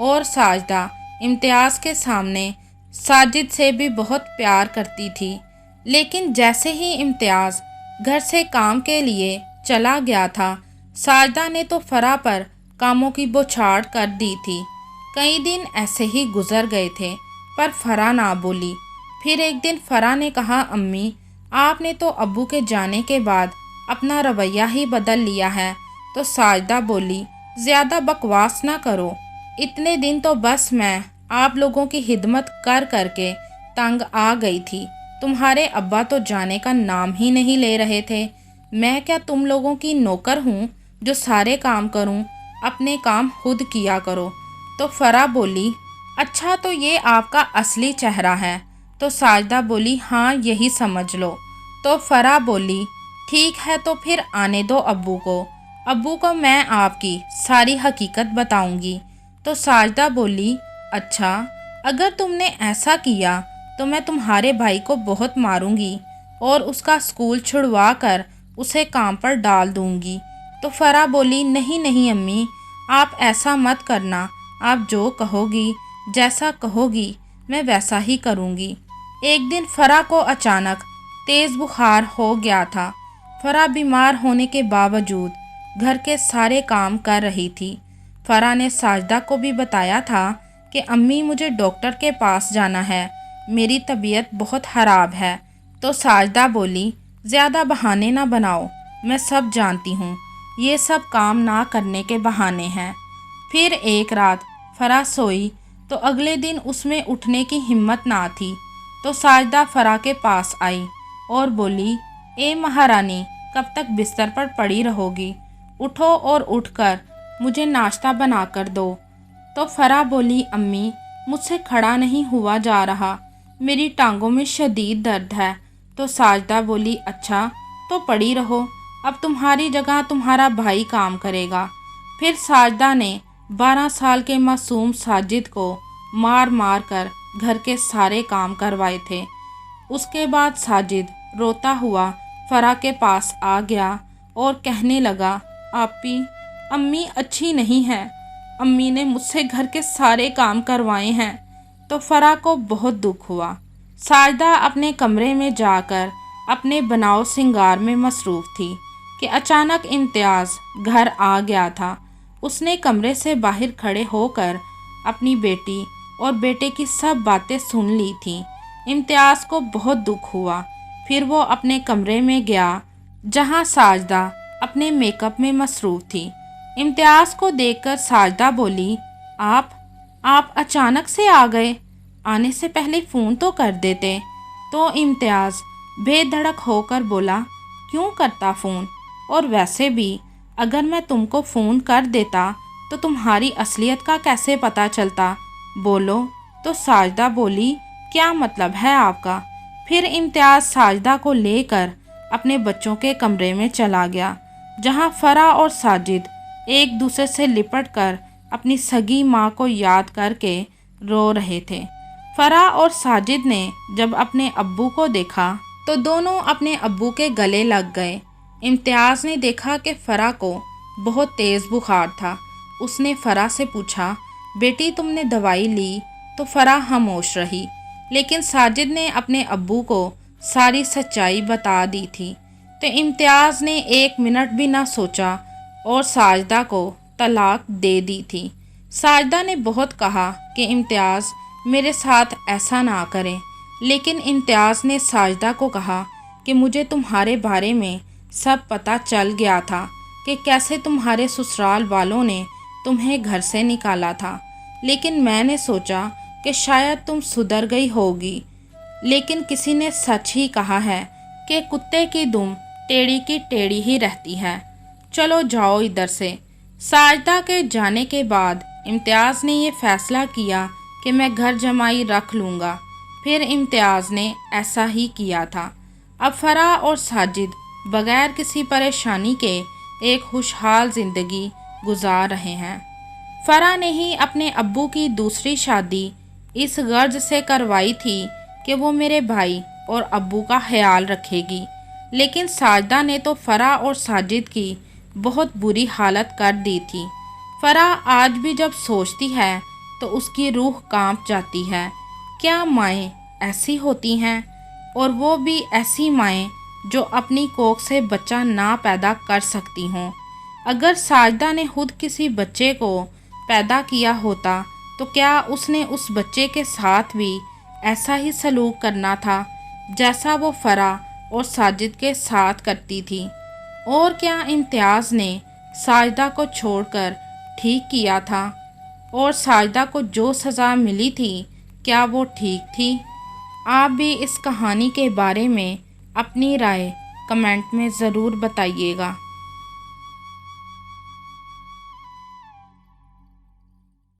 اور ساجدہ امتیاز کے سامنے ساجد سے بھی بہت پیار کرتی تھی، لیکن جیسے ہی امتیاز گھر سے کام کے لیے چلا گیا تھا، ساجدہ نے تو فرح پر کاموں کی بوچھاڑ کر دی تھی۔ کئی دن ایسے ہی گزر گئے تھے پر فرح نہ بولی۔ پھر ایک دن فرح نے کہا، امی آپ نے تو ابو کے جانے کے بعد اپنا رویہ ہی بدل لیا ہے۔ تو ساجدہ بولی، زیادہ بکواس نہ کرو، اتنے دن تو بس میں آپ لوگوں کی خدمت کر کر کے تنگ آ گئی تھی۔ تمہارے ابا تو جانے کا نام ہی نہیں لے رہے تھے، میں کیا تم لوگوں کی نوکر ہوں جو سارے کام کروں؟ اپنے کام خود کیا کرو۔ تو فرح بولی، اچھا تو یہ آپ کا اصلی چہرہ ہے؟ تو ساجدہ بولی، ہاں یہی سمجھ لو۔ تو فرح بولی، ٹھیک ہے تو پھر آنے دو ابو کو میں آپ کی ساری حقیقت بتاؤں گی۔ تو ساجدہ بولی، اچھا اگر تم نے ایسا کیا تو میں تمہارے بھائی کو بہت ماروں گی اور اس کا اسکول چھڑوا کر اسے کام پر ڈال دوں گی۔ تو فرح بولی، نہیں امی آپ ایسا مت کرنا، آپ جو کہو گی، جیسا کہو گی میں ویسا ہی کروں گی۔ ایک دن فرح کو اچانک تیز بخار ہو گیا تھا۔ فرح بیمار ہونے کے باوجود گھر کے سارے کام کر رہی تھی۔ فرح نے ساجدہ کو بھی بتایا تھا کہ امی مجھے ڈاکٹر کے پاس جانا ہے، میری طبیعت بہت خراب ہے۔ تو ساجدہ بولی، زیادہ بہانے نہ بناؤ، میں سب جانتی ہوں، یہ سب کام نہ کرنے کے بہانے ہیں۔ پھر ایک رات فرح سوئی تو اگلے دن اس میں اٹھنے کی ہمت نہ تھی۔ تو ساجدہ فرح کے پاس آئی اور بولی، اے مہارانی کب تک بستر پر پڑی رہو گی؟ اٹھو اور اٹھ کر مجھے ناشتہ بنا کر دو۔ تو فرح بولی، امی مجھ سے کھڑا نہیں ہوا جا رہا، میری ٹانگوں میں شدید درد ہے۔ تو ساجدہ بولی، اچھا تو پڑی رہو، اب تمہاری جگہ تمہارا بھائی کام کرے گا۔ پھر ساجدہ نے 12 سال کے معصوم ساجد کو مار مار کر گھر کے سارے کام کروائے تھے۔ اس کے بعد ساجد روتا ہوا فرح کے پاس آ گیا اور کہنے لگا، آپی امی اچھی نہیں ہے، امی نے مجھ سے گھر کے سارے کام کروائے ہیں۔ تو فرح کو بہت دکھ ہوا۔ ساجدہ اپنے کمرے میں جا کر اپنے بناؤ سنگار میں مصروف تھی کہ اچانک امتیاز گھر آ گیا تھا۔ اس نے کمرے سے باہر کھڑے ہو کر اپنی بیٹی اور بیٹے کی سب باتیں سن لی تھیں۔ امتیاز کو بہت دکھ ہوا۔ پھر وہ اپنے کمرے میں گیا جہاں ساجدہ اپنے میک اپ میں مصروف تھی۔ امتیاز کو دیکھ کر ساجدہ بولی، آپ اچانک سے آ گئے، آنے سے پہلے فون تو کر دیتے۔ تو امتیاز بے دھڑک ہو کر بولا، کیوں کرتا فون؟ اور ویسے بھی اگر میں تم کو فون کر دیتا تو تمہاری اصلیت کا کیسے پتہ چلتا؟ بولو۔ تو ساجدہ بولی، کیا مطلب ہے آپ کا؟ پھر امتیاز ساجدہ کو لے کر اپنے بچوں کے کمرے میں چلا گیا جہاں فرح اور ساجد ایک دوسرے سے لپٹ کر اپنی سگی ماں کو یاد کر کے رو رہے تھے۔ فرح اور ساجد نے جب اپنے ابو کو دیکھا تو دونوں اپنے ابو کے گلے لگ گئے۔ امتیاز نے دیکھا کہ فرح کو بہت تیز بخار تھا۔ اس نے فرح سے پوچھا، بیٹی تم نے دوائی لی؟ تو فرح خاموش رہی، لیکن ساجد نے اپنے ابو کو ساری سچائی بتا دی تھی۔ تو امتیاز نے 1 منٹ بھی نہ سوچا اور ساجدہ کو طلاق دے دی تھی۔ ساجدہ نے بہت کہا کہ امتیاز میرے ساتھ ایسا نہ کریں، لیکن امتیاز نے ساجدہ کو کہا کہ مجھے تمہارے بارے میں سب پتہ چل گیا تھا کہ کیسے تمہارے سسرال والوں نے تمہیں گھر سے نکالا تھا، لیکن میں نے سوچا کہ شاید تم سدھر گئی ہوگی، لیکن کسی نے سچ ہی کہا ہے کہ کتے کی دم ٹیڑھی کی ٹیڑھی ہی رہتی ہے۔ چلو جاؤ ادھر سے۔ ساجدہ کے جانے کے بعد امتیاز نے یہ فیصلہ کیا کہ میں گھر جمائی رکھ لوں گا۔ پھر امتیاز نے ایسا ہی کیا تھا۔ اب فرح اور ساجد بغیر کسی پریشانی کے ایک خوشحال زندگی گزار رہے ہیں۔ فرح نے ہی اپنے ابو کی دوسری شادی اس غرض سے کروائی تھی کہ وہ میرے بھائی اور ابو کا خیال رکھے گی، لیکن ساجدہ نے تو فرح اور ساجد کی بہت بری حالت کر دی تھی۔ فرح آج بھی جب سوچتی ہے تو اس کی روح کانپ جاتی ہے۔ کیا مائیں ایسی ہوتی ہیں؟ اور وہ بھی ایسی مائیں جو اپنی کوکھ سے بچہ نہ پیدا کر سکتی ہوں۔ اگر ساجدہ نے خود کسی بچے کو پیدا کیا ہوتا تو کیا اس نے اس بچے کے ساتھ بھی ایسا ہی سلوک کرنا تھا جیسا وہ فرح اور ساجد کے ساتھ کرتی تھی؟ اور کیا امتیاز نے ساجدہ کو چھوڑ کر ٹھیک کیا تھا؟ اور ساجدہ کو جو سزا ملی تھی کیا وہ ٹھیک تھی؟ آپ بھی اس کہانی کے بارے میں اپنی رائے کمنٹ میں ضرور بتائیے گا۔